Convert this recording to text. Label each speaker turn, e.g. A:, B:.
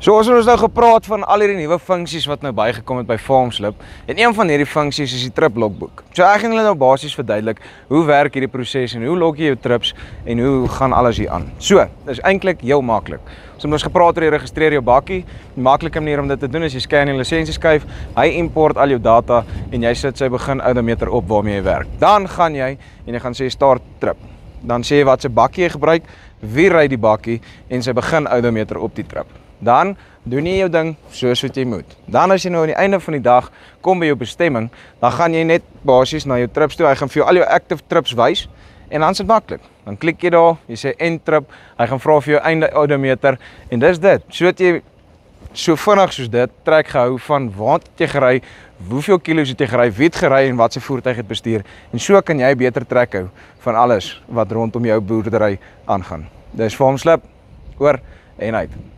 A: So ons het nou gepraat van al hierdie nuwe funksies wat nou bygekom het by FarmSlip en een van hierdie funksies is die trip logboek. So ek gaan julle nou basies verduidelik hoe werk hierdie proses en hoe log jy jou trips en hoe gaan alles hier aan. So, dis eintlik heel maklik. So ons gepraat oor jy registreer jou bakkie. Die maklike manier om dit te doen is jy scan die lisensieskyf, hy import al jou data en jy sit sy begin odometer op waarmee jy werk. Dan gaan jy en jy gaan sê start trip. Dan sê jy wat se bakkie jy gebruik, wie ry die bakkie en sy begin odometer op die trip. Dan doen jy jou ding soos wat jy moet. Dan as jy nou aan die einde van die dag kom by jou bestemming, dan gaan jy net basies na jou trips toe. Hy gaan vir jou al jou active trips wys en dan is dit maklik. Dan klik jy daar, jy sê end trip, hy gaan vra vir jou einde odometer en dis dit. Sodat jy so vinnig soos dit trek gehou van waar het jy gery, hoeveel kilos het jy gery, wie het gery en wat se voertuig het bestuur en so kan jy beter trek hou van alles wat rondom jou boerdery aangaan. Dis FarmSlip, oor en uit.